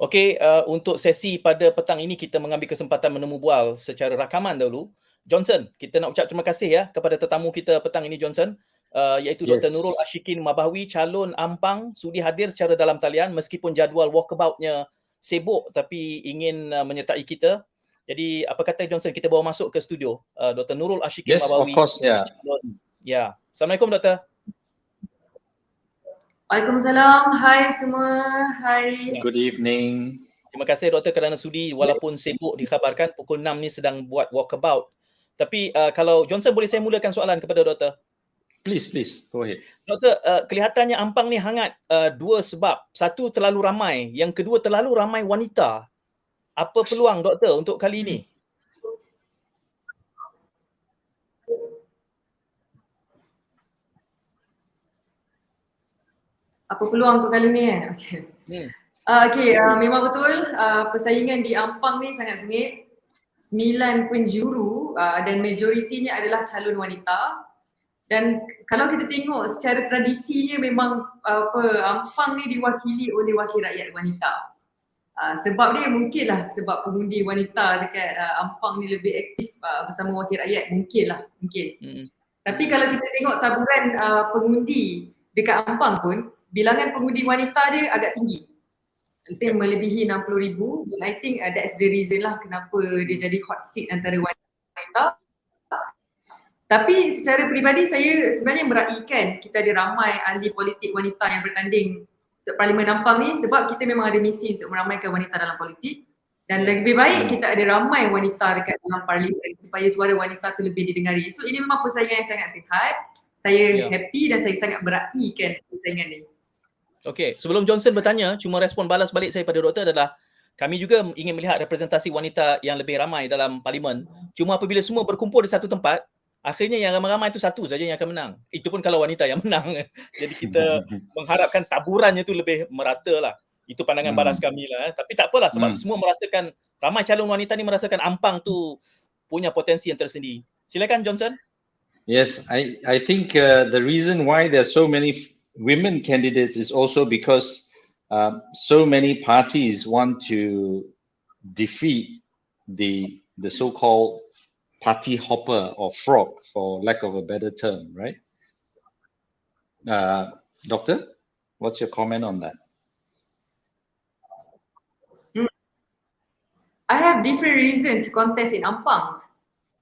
Okey, untuk sesi pada petang ini kita mengambil kesempatan menemu bual secara rakaman dahulu. Johnson, kita nak ucap terima kasih ya kepada tetamu kita petang ini Johnson, iaitu Dr. Nurul Yes. Asyikin Mabahwi, calon Ampang, sudi hadir secara dalam talian meskipun jadual walkabout-nya sibuk tapi ingin menyertai kita. Jadi apa kata Johnson, kita bawa masuk ke studio Dr. Nurul Asyikin Yes, of Mabahwi. course, yeah. Calon. Ya. Assalamualaikum Doktor. Waalaikumsalam. Hai semua. Hai. Good evening. Terima kasih Doktor kerana sudi walaupun sibuk dikhabarkan pukul 6 ni sedang buat walkabout. Tapi kalau Johnson boleh saya mulakan soalan kepada Doktor. Please, go ahead. Doktor, kelihatannya Ampang ni hangat dua sebab. Satu, terlalu ramai. Yang kedua, terlalu ramai wanita. Apa peluang Doktor untuk kali ini? Apa peluang untuk kali ni Okay. Memang betul persaingan di Ampang ni sangat sengit. 9 penjuru dan majoritinya adalah calon wanita. Dan kalau kita tengok secara tradisinya memang Ampang ni diwakili oleh wakil rakyat wanita. Sebab dia mungkinlah sebab pengundi wanita dekat Ampang ni lebih aktif bersama wakil rakyat, mungkin. Tapi kalau kita tengok taburan pengundi dekat Ampang pun, bilangan pengundi wanita dia agak tinggi. Itu melebihi 60,000 dan I think that's the reason lah kenapa dia jadi hot seat antara wanita. Tapi secara peribadi saya sebenarnya meraihkan kita ada ramai ahli politik wanita yang bertanding untuk Parlimen Ampang ni sebab kita memang ada misi untuk meramaikan wanita dalam politik dan lebih baik kita ada ramai wanita dekat dalam Parlimen supaya suara wanita tu lebih didengari. So ini memang persaingan yang sangat sihat. Saya happy dan saya sangat meraihkan persaingan ni. Okey, sebelum Johnson bertanya, cuma respon balas balik saya pada doktor adalah kami juga ingin melihat representasi wanita yang lebih ramai dalam parlimen. Cuma apabila semua berkumpul di satu tempat, akhirnya yang ramai-ramai itu satu saja yang akan menang. Itu pun kalau wanita yang menang. Jadi kita mengharapkan taburannya itu lebih merata lah. Itu pandangan balas kami lah. Tapi tak apalah sebab semua merasakan, ramai calon wanita ni merasakan Ampang tu punya potensi yang tersendiri. Silakan Johnson. Yes, I think the reason why there are so many women candidates is also because so many parties want to defeat the so-called party hopper or frog, for lack of a better term, right? Doctor, what's your comment on that? I have different reason to contest in Ampang.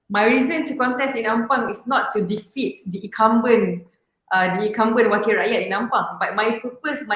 My reason to contest in Ampang is not to defeat the incumbent wakil rakyat in Ampang, but my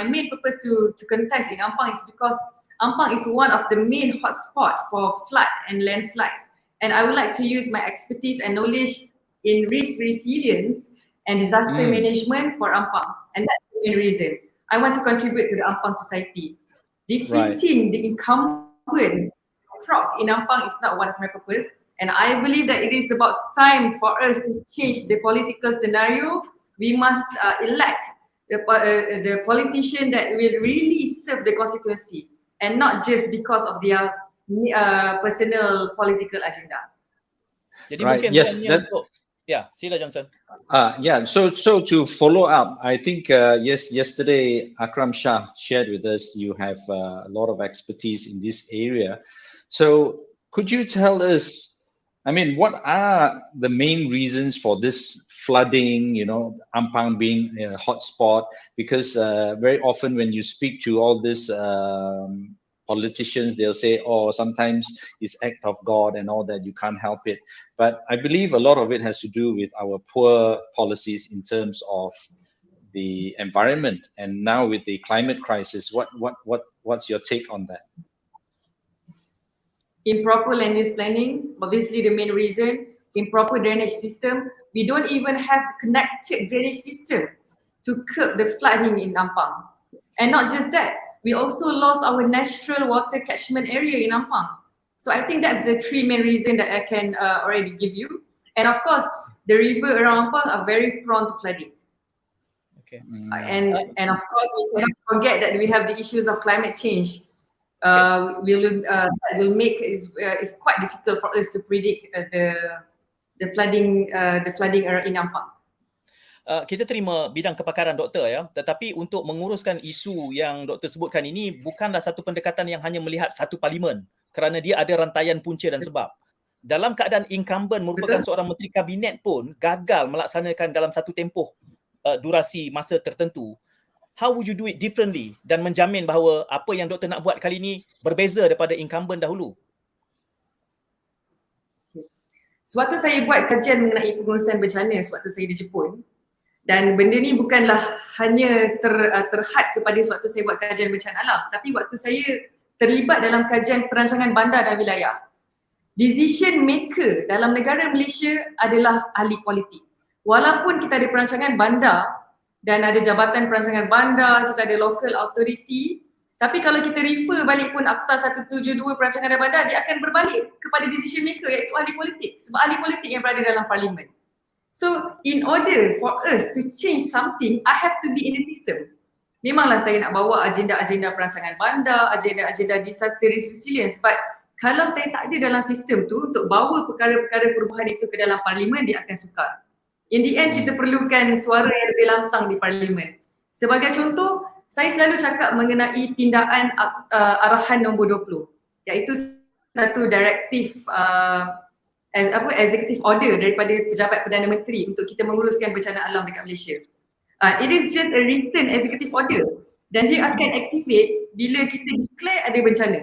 main purpose to contest in Ampang is because Ampang is one of the main hotspot for flood and landslides, and I would like to use my expertise and knowledge in risk resilience and disaster management for Ampang, and that's the main reason. I want to contribute to the Ampang society. Defeating the incumbent frog in Ampang is not one of my purpose, and I believe that it is about time for us to change the political scenario. We must elect the politician that will really serve the constituency and not just because of their personal political agenda. Jadi mungkin sila Johnson. So to follow up, I think yesterday Akram Shah shared with us you have a lot of expertise in this area. So could you tell us, I mean, what are the main reasons for this flooding, Ampang being a hotspot? Because very often when you speak to all these politicians, they'll say, oh, sometimes it's act of God and all that, you can't help it. But I believe a lot of it has to do with our poor policies in terms of the environment. And now with the climate crisis, what's your take on that? Improper land use planning, obviously the main reason. Improper drainage system. We don't even have connected drainage system to curb the flooding in Ampang. And not just that, we also lost our natural water catchment area in Ampang. So I think that's the three main reasons that I can already give you. And of course, the river around Ampang are very prone to flooding. Okay. And of course, we cannot forget that we have the issues of climate change. That will make it's quite difficult for us to predict the flooding in Ampang. kita terima bidang kepakaran doktor ya, tetapi untuk menguruskan isu yang doktor sebutkan ini bukanlah satu pendekatan yang hanya melihat satu parlimen, kerana dia ada rantaian punca dan sebab. Dalam keadaan incumbent merupakan seorang menteri kabinet pun gagal melaksanakan dalam satu tempoh durasi masa tertentu, how would you do it differently dan menjamin bahawa apa yang doktor nak buat kali ini berbeza daripada incumbent dahulu? Sewaktu saya buat kajian mengenai pengurusan bencana sewaktu saya di Jepun, dan benda ni bukanlah hanya terhad kepada sewaktu saya buat kajian bencana alam, tapi waktu saya terlibat dalam kajian perancangan bandar dan wilayah. Decision maker dalam negara Malaysia adalah ahli politik. Walaupun kita ada perancangan bandar dan ada jabatan perancangan bandar, kita ada local authority, tapi kalau kita refer balik pun Akta 172 perancangan dan bandar, dia akan berbalik kepada decision maker iaitu ahli politik, sebab ahli politik yang berada dalam parlimen. So in order for us to change something, I have to be in the system. Memanglah saya nak bawa agenda-agenda perancangan bandar, agenda-agenda disaster risk resilience, but kalau saya tak ada dalam sistem tu untuk bawa perkara-perkara perubahan itu ke dalam parlimen, dia akan sukar. In the end, kita perlukan suara yang lebih lantang di parlimen. Sebagai contoh, saya selalu cakap mengenai pindaan arahan nombor 20, iaitu satu direktif executive order daripada Pejabat Perdana Menteri untuk kita menguruskan bencana alam dekat Malaysia. It is just a written executive order dan dia akan activate bila kita declare ada bencana.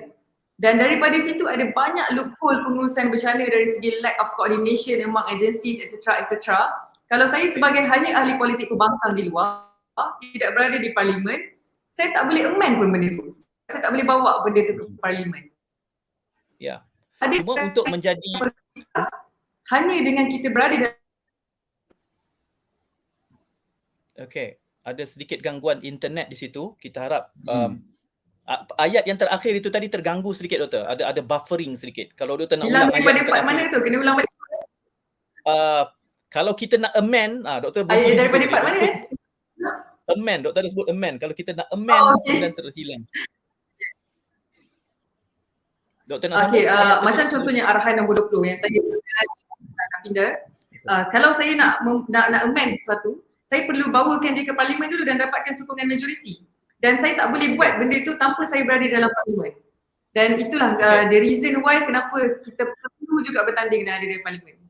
Dan daripada situ ada banyak loophole pengurusan bencana dari segi lack of coordination among agencies etc. Kalau saya sebagai hanya ahli politik pembangkang di luar, tidak berada di parlimen, saya tak boleh amend pun benda tu. Saya tak boleh bawa benda tu ke parlimen. Ya. Cuma untuk menjadi hanya dengan kita berada dalam ada sedikit gangguan internet di situ. Kita harap ayat yang terakhir itu tadi terganggu sedikit doktor. Ada buffering sedikit. Kalau doktor nak ulang ayat yang terakhir. Mana tu? Kena ulang balik. Kalau kita nak amend, doktor ayat daripada part mana? Amend, doktor ada sebut amend. Kalau kita nak amend, kemudian terhilang. Doktor nak sambung? Macam contohnya arahan nombor 20 yang saya nak pindah. Kalau saya nak amend sesuatu, saya perlu bawakan dia ke parlimen dulu dan dapatkan sokongan majoriti. Dan saya tak boleh buat benda itu tanpa saya berada dalam parlimen. Dan itulah the reason why kenapa kita perlu juga bertanding dan ada di parlimen.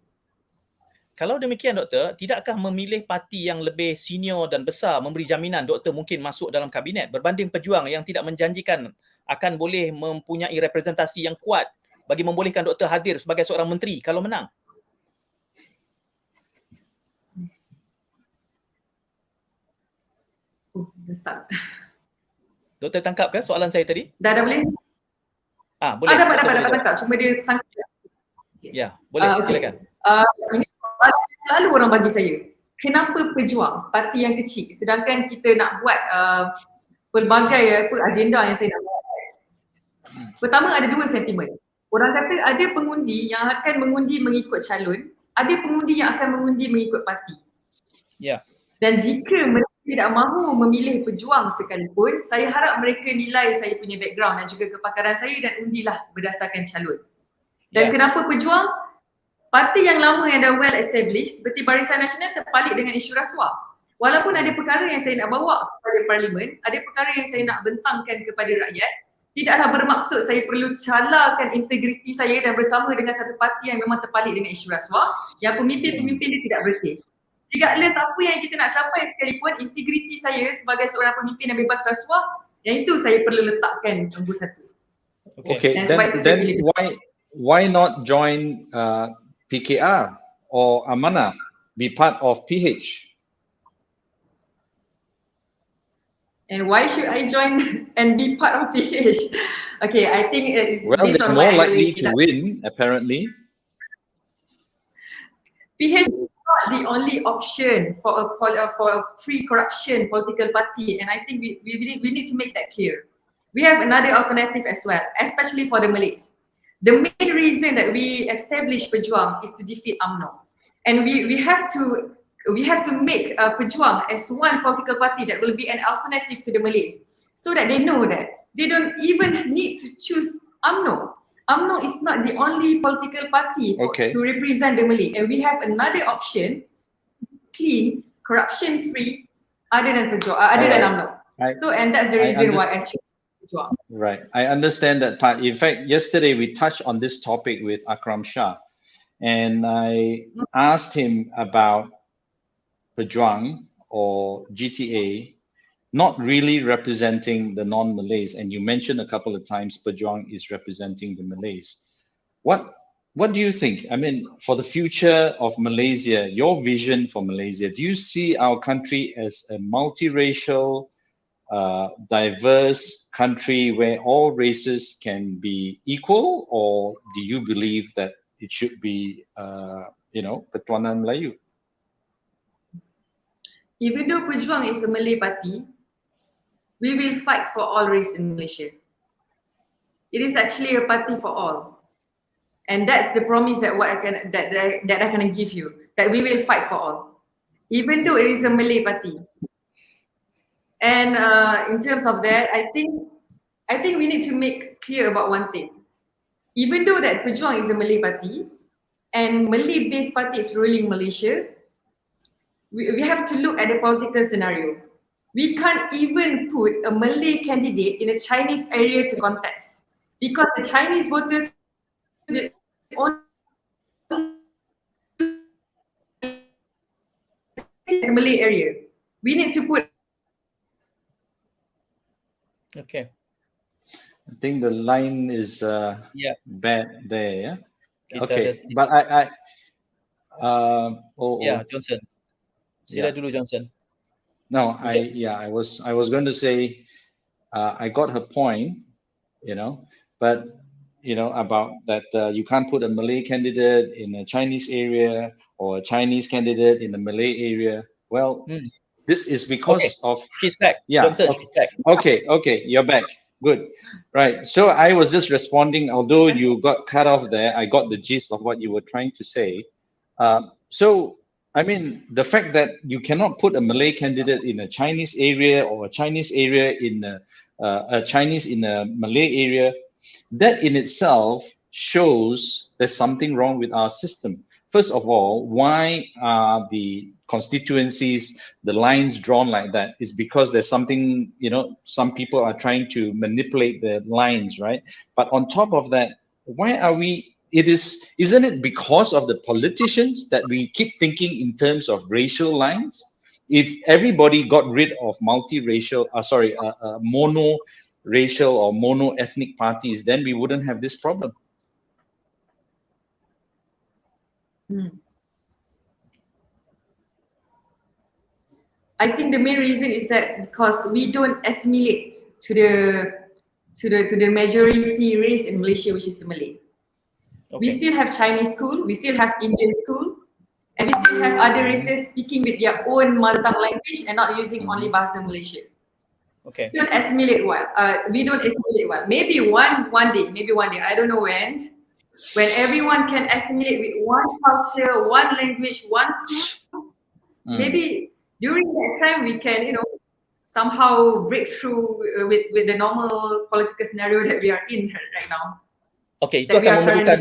Kalau demikian doktor, tidakkah memilih parti yang lebih senior dan besar memberi jaminan doktor mungkin masuk dalam kabinet berbanding Pejuang yang tidak menjanjikan akan boleh mempunyai representasi yang kuat bagi membolehkan doktor hadir sebagai seorang menteri kalau menang? Dah start. Doktor tangkap ke soalan saya tadi? Dah boleh? Boleh. Dapat tangkap. Cuma dia sangkut. Ya, boleh. Silakan. Ini soalan selalu orang bagi saya. Kenapa Pejuang, parti yang kecil, sedangkan kita nak buat pelbagai agenda yang saya nak buat. Pertama, ada dua sentimen. Orang kata ada pengundi yang akan mengundi mengikut calon, ada pengundi yang akan mengundi mengikut parti. Ya. Dan jika mereka tidak mahu memilih Pejuang sekalipun, saya harap mereka nilai saya punya background dan juga kepakaran saya dan undilah berdasarkan calon. Dan kenapa Pejuang? Parti yang lama yang dah well established seperti Barisan Nasional terpalit dengan isu rasuah. Walaupun ada perkara yang saya nak bawa kepada parlimen, ada perkara yang saya nak bentangkan kepada rakyat, tidaklah bermaksud saya perlu calarkan integriti saya dan bersama dengan satu parti yang memang terpalit dengan isu rasuah, yang pemimpin-pemimpin dia tidak bersih. Regardless apa yang kita nak capai sekalipun, integriti saya sebagai seorang pemimpin yang bebas rasuah, yang itu saya perlu letakkan nombor satu. Then why not join PKR or Amanah, be part of PH? And why should I join and be part of PH? I think it is well, they're more likely to win, apparently. PH is not the only option for a pre-corruption political party, and I think we need to make that clear. We have another alternative as well, especially for the Malays. The main reason that we established Pejuang is to defeat UMNO, and we have to make Pejuang as one political party that will be an alternative to the Malays, so that they know that they don't even need to choose UMNO. UMNO is not the only political party to represent the Malay, and we have another option, clean, corruption free other than UMNO. So and that's the reason why I chose Pejuang. Right, I understand that part. In fact, yesterday we touched on this topic with Akram Shah, and I asked him about Pejuang or GTA not really representing the non-Malays, and you mentioned a couple of times Pejuang is representing the Malays. What do you think? I mean, for the future of Malaysia, your vision for Malaysia, do you see our country as a multiracial, diverse country where all races can be equal, or do you believe that it should be, Ketuanan Melayu? Even though Pejuang is a Malay party, we will fight for all race in Malaysia. It is actually a party for all, and that's the promise that I can give you, that we will fight for all, even though it is a Malay party. And in terms of that, I think we need to make clear about one thing. Even though that Pejuang is a Malay party and Malay-based party is ruling Malaysia, we have to look at the political scenario. We can't even put a Malay candidate in a Chinese area to contest because the Chinese voters will only the Malay area. We need to put. Okay. I think the line is bad there. Yeah. Okay, but Johnson. Sila dulu Johnson. No, I was going to say I got her point, but about that you can't put a Malay candidate in a Chinese area or a Chinese candidate in the Malay area. Well, this is because of she's back. Yeah. Johnson, she's back. Okay, you're back. Good. Right. So I was just responding, although you got cut off there, I got the gist of what you were trying to say. So I mean, the fact that you cannot put a Malay candidate in a Chinese area or a Chinese area in a Chinese in a Malay area, that in itself shows there's something wrong with our system. First of all, why are the constituencies, the lines drawn like that? Is because there's something, some people are trying to manipulate the lines, right? But on top of that, why are we, isn't it because of the politicians that we keep thinking in terms of racial lines? If everybody got rid of mono-racial or mono-ethnic parties, then we wouldn't have this problem. I think the main reason is that because we don't assimilate to the majority race in Malaysia, which is the Malay. Okay. We still have Chinese school, we still have Indian school, and we still have other races speaking with their own mother tongue language and not using only Bahasa Malaysia. Okay. We don't assimilate well. Maybe one day, I don't know when everyone can assimilate with one culture, one language, one school, maybe during that time we can, somehow break through with the normal political scenario that we are in right now. Okay, itu akan memerlukan,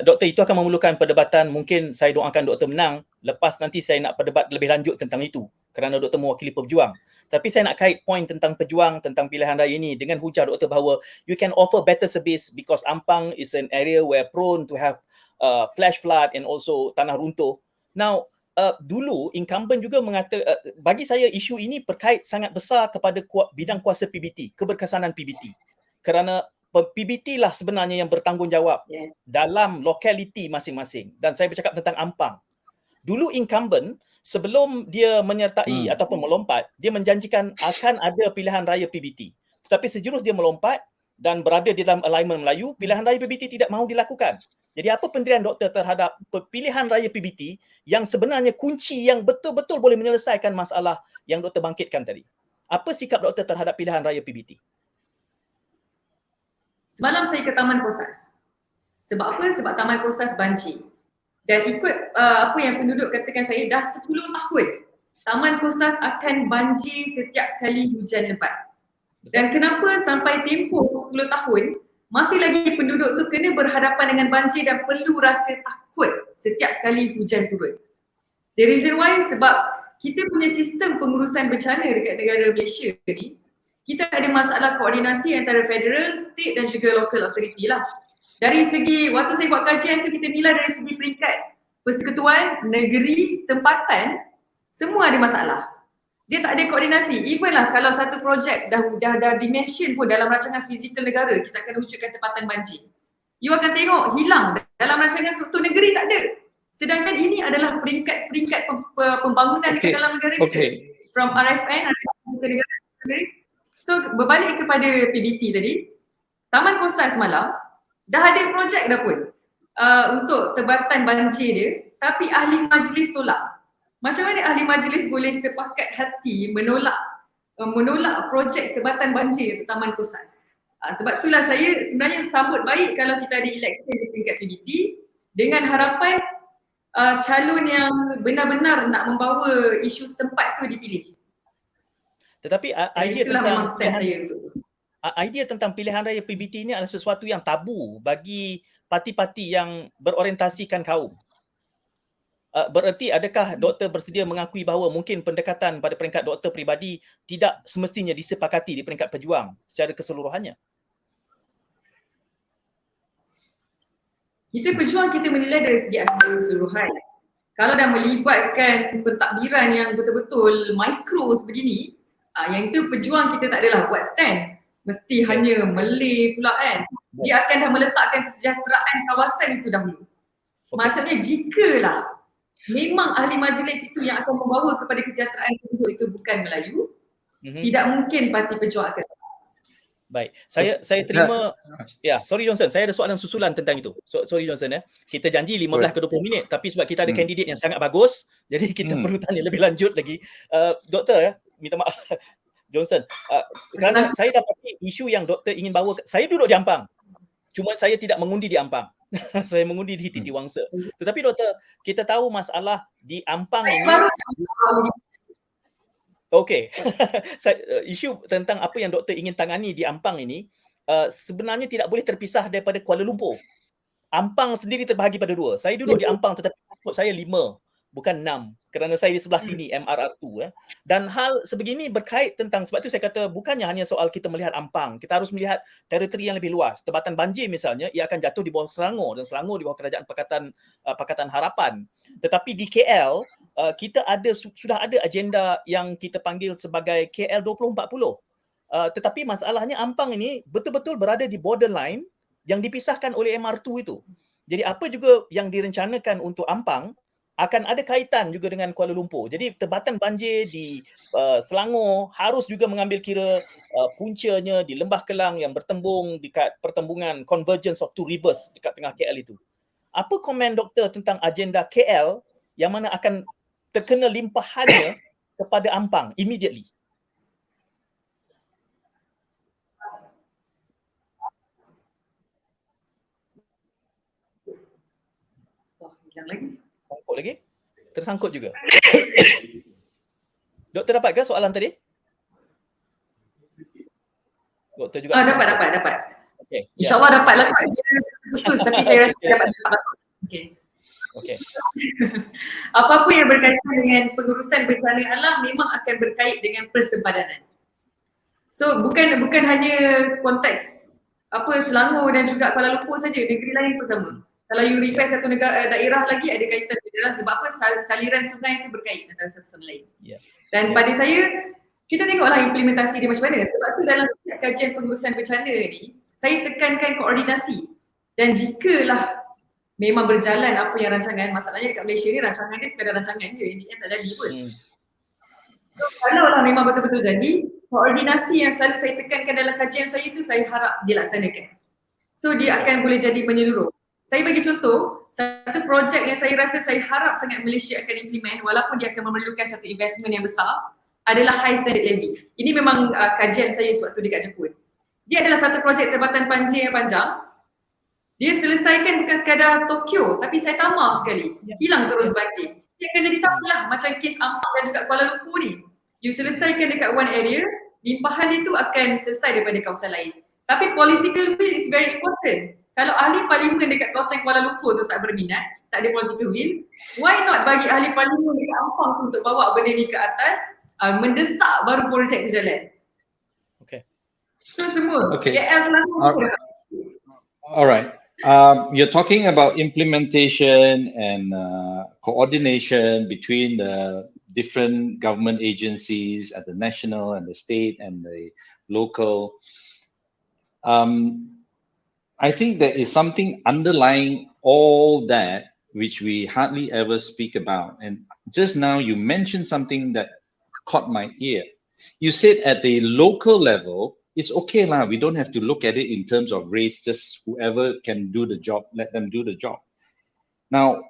doktor, itu akan memerlukan perdebatan. Mungkin saya doakan doktor menang. Lepas nanti saya nak berdebat lebih lanjut tentang itu, kerana doktor mewakili Pejuang. Tapi saya nak kait poin tentang Pejuang, tentang pilihan raya ini dengan hujah doktor bahawa you can offer better service because Ampang is an area where prone to have flash flood and also tanah runtuh. Now, dulu incumbent juga bagi saya isu ini berkait sangat besar kepada bidang kuasa PBT, keberkesanan PBT. Kerana PBT lah sebenarnya yang bertanggungjawab dalam lokaliti masing-masing. Dan saya bercakap tentang Ampang. Dulu incumbent sebelum dia menyertai ataupun melompat, dia menjanjikan akan ada pilihan raya PBT. Tetapi sejurus dia melompat dan berada di dalam alignment Melayu, pilihan raya PBT tidak mahu dilakukan. Jadi apa pendirian doktor terhadap pilihan raya PBT yang sebenarnya kunci yang betul-betul boleh menyelesaikan masalah yang doktor bangkitkan tadi? Apa sikap doktor terhadap pilihan raya PBT? Semalam saya ke Taman Kosas. Sebab apa? Sebab Taman Kosas banjir. Dan ikut apa yang penduduk katakan saya, dah 10 tahun Taman Kosas akan banjir setiap kali hujan lebat. Dan kenapa sampai tempoh 10 tahun masih lagi penduduk tu kena berhadapan dengan banjir dan perlu rasa takut setiap kali hujan turun? The reason why, sebab kita punya sistem pengurusan bencana dekat negara Malaysia ni, kita ada masalah koordinasi antara federal, state dan juga local authority lah. Dari segi, waktu saya buat kajian tu kita nilai dari segi peringkat persekutuan, negeri, tempatan, semua ada masalah. Dia tak ada koordinasi. Even lah kalau satu projek dah dimension pun dalam rancangan fizikal negara, kita akan wujudkan tempatan banjir. You akan tengok hilang dalam rancangan struktur negeri tak ada. Sedangkan ini adalah peringkat pembangunan dekat dalam negara kita. From RFN, negara. So berbalik kepada PBT tadi, Taman Kosan semalam dah ada projek dah pun untuk tebatan banjir dia, tapi ahli majlis tolak. Macam mana ahli majlis boleh sepakat hati menolak projek tebatan banjir untuk Taman Kosan? Sebab itulah saya sebenarnya sambut baik kalau kita ada election di peringkat PBT dengan harapan calon yang benar-benar nak membawa isu setempat tu dipilih. Tetapi idea tentang pilihan raya PBT ini adalah sesuatu yang tabu bagi parti-parti yang berorientasikan kaum. Bererti adakah doktor bersedia mengakui bahawa mungkin pendekatan pada peringkat doktor peribadi tidak semestinya disepakati di peringkat pejuang secara keseluruhannya? Kita pejuang, kita menilai dari segi aspek keseluruhan. Kalau dah melibatkan pentadbiran yang betul-betul mikro sebegini, yang itu pejuang kita tak adalah buat stand. Mesti hanya melay pula kan. Dia akan dah meletakkan kesejahteraan kawasan itu dahulu. Maksudnya jikalah memang ahli majlis itu yang akan membawa kepada kesejahteraan penduduk itu bukan Melayu, tidak mungkin parti pejuang akan. Baik, saya terima. Ya, sorry Johnson, saya ada soalan susulan tentang itu. Sorry Johnson ya. Kita janji 15 ke 20 minit tapi sebab kita ada kandidat yang sangat bagus, jadi kita perlu tanya lebih lanjut lagi. Doktor ya, minta maaf Johnson. Kerana saya dapati isu yang doktor ingin bawa, saya duduk di Ampang. Cuma saya tidak mengundi di Ampang. Saya mengundi di Titi Wangsa. Tetapi doktor, kita tahu masalah di Ampang ini. Okey. Isu tentang apa yang doktor ingin tangani di Ampang ini sebenarnya tidak boleh terpisah daripada Kuala Lumpur. Ampang sendiri terbahagi pada dua. Saya duduk di Ampang tetapi pasport saya 5, bukan 6. Kerana saya di sebelah sini, MRR2. Dan hal sebegini berkait tentang, sebab itu saya kata bukannya hanya soal kita melihat Ampang. Kita harus melihat teritori yang lebih luas. Tebatan banjir misalnya, ia akan jatuh di bawah Selangor dan Selangor di bawah Kerajaan Pakatan Harapan. Tetapi di KL, kita sudah ada agenda yang kita panggil sebagai KL 2040. Tetapi masalahnya Ampang ini betul-betul berada di borderline yang dipisahkan oleh MR2 itu. Jadi apa juga yang direncanakan untuk Ampang akan ada kaitan juga dengan Kuala Lumpur. Jadi tebatan banjir di Selangor harus juga mengambil kira puncanya di Lembah Kelang yang bertembung dekat pertembungan Convergence of Two Rivers dekat tengah KL itu. Apa komen doktor tentang agenda KL yang mana akan terkena limpahannya kepada Ampang immediately? Yang lagi? Sangkut lagi? Tersangkut juga. Doktor dapat ke soalan tadi? Doktor juga dapat. Okay. InsyaAllah dapatlah Pak. Dia putus tapi saya rasa dapat. Okey. Apa-apa yang berkaitan dengan pengurusan bencana alam memang akan berkait dengan persempadanan. So bukan hanya konteks Selangor dan juga Kuala Lumpur saja, negeri lain pun sama. Kalau you repair satu daerah lagi ada kaitan dengan sebab apa saliran sungai itu berkait antara satu sama lain. Dan pada saya, kita tengoklah implementasi dia macam mana. Sebab tu dalam setiap kajian pengurusan bencana ni, saya tekankan koordinasi. Dan jikalah memang berjalan apa yang rancangan, masalahnya dekat Malaysia ni rancangan dia sekadar rancangan je, yang tak jadi pun. So, kalau lah memang betul-betul jadi, koordinasi yang selalu saya tekankan dalam kajian saya itu saya harap dilaksanakan. So dia akan boleh jadi menyeluruh. Saya bagi contoh, satu projek yang saya rasa saya harap sangat Malaysia akan implement walaupun dia akan memerlukan satu investment yang besar adalah high standard levy. Ini memang kajian saya sewaktu dekat Jepun. Dia adalah satu projek tebatan banjir yang panjang. Dia selesaikan bukan sekadar Tokyo tapi Saitama sekali. Hilang terus banjir. Dia akan jadi sama lah macam kes Ampang dan juga Kuala Lumpur ni. You selesaikan dekat one area, limpahan itu akan selesai daripada kawasan lain. Tapi political will is very important. Kalau ahli parlimen dekat kawasan Kuala Lumpur tu tak berminat, tak ada political will, why not bagi ahli parlimen dekat Ampang tu untuk bawa benda ni ke atas, mendesak baru projek tu jalan. Okay. So semua, Okay. KL Selangor semua dapat. All right. You're talking about implementation and coordination between the different government agencies at the national and the state and the local. I think there is something underlying all that which we hardly ever speak about. And just now you mentioned something that caught my ear. You said at the local level, it's okay lah. We don't have to look at it in terms of race. Just whoever can do the job, let them do the job. Now,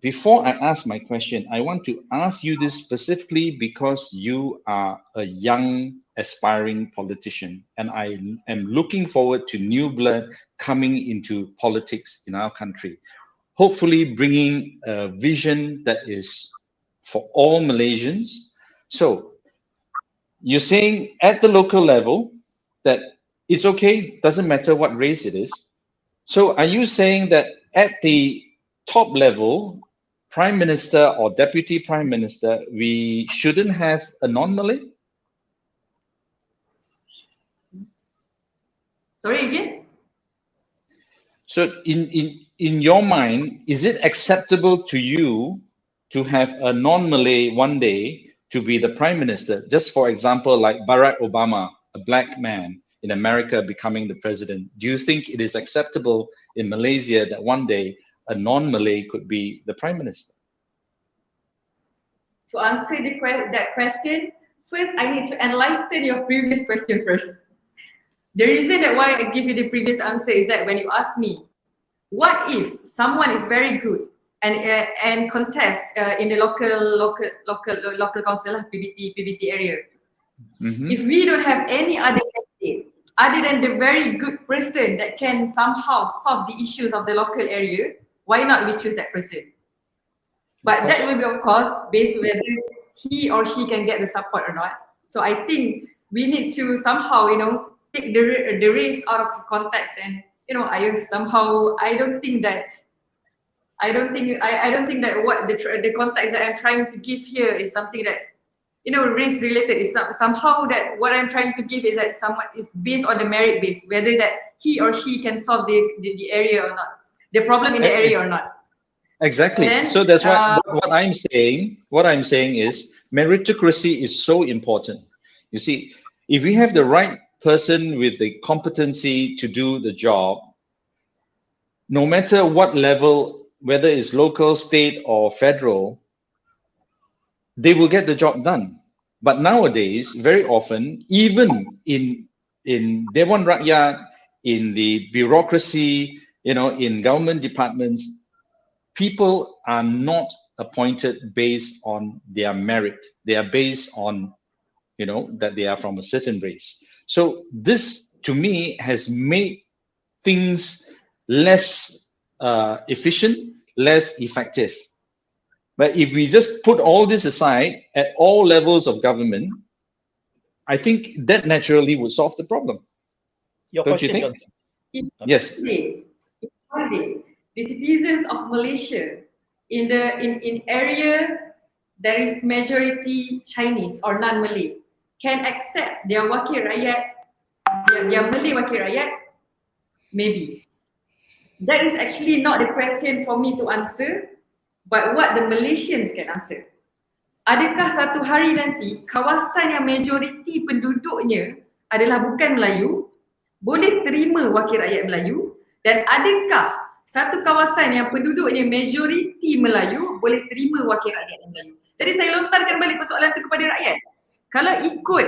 before I ask my question, I want to ask you this specifically because you are a young, aspiring politician, and I am looking forward to new blood coming into politics in our country, hopefully bringing a vision that is for all Malaysians. So, you're saying at the local level that it's okay, doesn't matter what race it is. So are you saying that at the top level, Prime Minister or Deputy Prime Minister, we shouldn't have a non-Malay? Sorry again? So in your mind, is it acceptable to you to have a non-Malay one day to be the Prime Minister? Just for example, like Barack Obama, a black man in America becoming the president. Do you think it is acceptable in Malaysia that one day a non-Malay could be the Prime Minister? To answer that question, first I need to enlighten your previous question first. The reason that why I give you the previous answer is that when you ask me, what if someone is very good and contest in the local council, PBT area? Mm-hmm. If we don't have any other candidate other than the very good person that can somehow solve the issues of the local area, why not we choose that person? But that will be, of course, based whether he or she can get the support or not. So I think we need to somehow, take the race out of context, and I don't think that what the context that I'm trying to give here is something that race related. Is somehow that what I'm trying to give is that someone is based on the merit base, whether that he or she can solve the area or not, the problem in the area or not. Exactly. Then, so that's why what I'm saying is meritocracy is so important. You see, if we have the right person with the competency to do the job, no matter what level, whether it's local, state, or federal, they will get the job done. But nowadays, very often, even in Dewan Rakyat, in the bureaucracy, in government departments, people are not appointed based on their merit. They are based on, that they are from a certain race. So this, to me, has made things less efficient, less effective. But if we just put all this aside at all levels of government, I think that naturally would solve the problem. Your Don't question, you think? Johnson. Yes. One day, the citizens of Malaysia in area that is majority Chinese or non-Malay can accept their wakil rakyat, their Malay wakil rakyat, maybe. That is actually not the question for me to answer, but what the Malaysians can answer. Adakah satu hari nanti kawasan yang majoriti penduduknya adalah bukan Melayu boleh terima wakil rakyat Melayu, dan adakah satu kawasan yang penduduknya majoriti Melayu boleh terima wakil rakyat Melayu? Jadi saya lontarkan balik persoalan itu kepada rakyat. Kalau ikut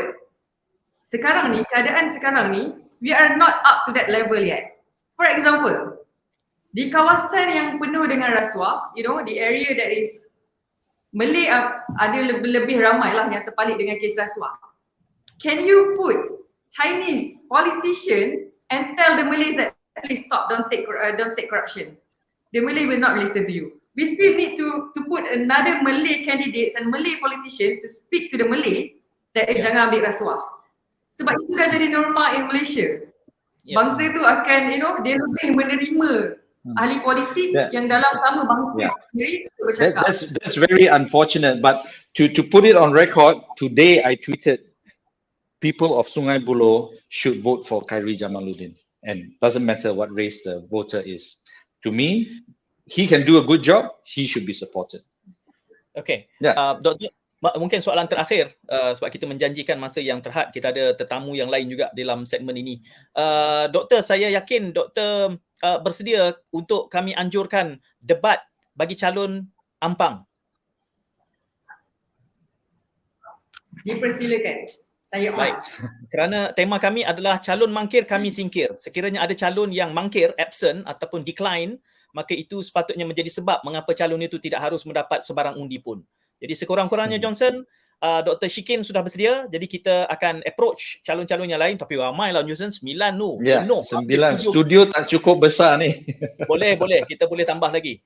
sekarang ni, keadaan sekarang ni, we are not up to that level yet. For example, di kawasan yang penuh dengan rasuah, the area that is Malay ada lebih ramai lah yang terpalit dengan kes rasuah. Can you put Chinese politician and tell the Malays that please stop, don't take corruption? The Malay will not listen to you. We still need to put another Malay candidates and Malay politician to speak to the Malay that jangan ambil rasuah. Sebab itu dah jadi norma in Malaysia. Bangsa tu akan, dia lebih menerima ahli politik Yeah. yang dalam sama bangsa Yeah. sendiri bercakap. That's very unfortunate. But to put it on record, today I tweeted, people of Sungai Buloh should vote for Khairi Jamaluddin, and doesn't matter what race the voter is. To me, he can do a good job. He should be supported. Okay. Yeah. Doktor, mungkin soalan terakhir sebab kita menjanjikan masa yang terhad, kita ada tetamu yang lain juga dalam segmen ini. Doktor, saya yakin doktor bersedia untuk kami anjurkan debat bagi calon Ampang. Dipersilakan. Saya on. Baik. Kerana tema kami adalah calon mangkir kami singkir. Sekiranya ada calon yang mangkir, absent ataupun decline, maka itu sepatutnya menjadi sebab mengapa calon itu tidak harus mendapat sebarang undi pun. Jadi sekurang-kurangnya Johnson, Dr. Asyikin sudah bersedia, jadi kita akan approach calon-calon yang lain, tapi ramailah Johnson, 9 tu. Ya, penuh. 9. Studio tak cukup besar ni. Boleh, kita boleh tambah lagi.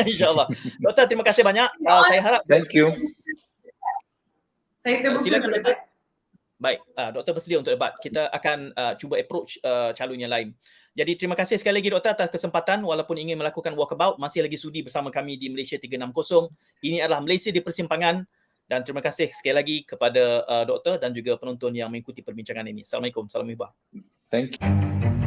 InsyaAllah. Doktor, terima kasih banyak. Saya harap. Thank you. Saya terbuka Silakan, untuk Doktor. debat. Baik, doktor bersedia untuk debat. Kita akan cuba approach calon yang lain. Jadi terima kasih sekali lagi doktor atas kesempatan, walaupun ingin melakukan walkabout, masih lagi sudi bersama kami di Malaysia 360. Ini adalah Malaysia Di Persimpangan, dan terima kasih sekali lagi kepada doktor dan juga penonton yang mengikuti perbincangan ini. Assalamualaikum, salam hibah. Thank you.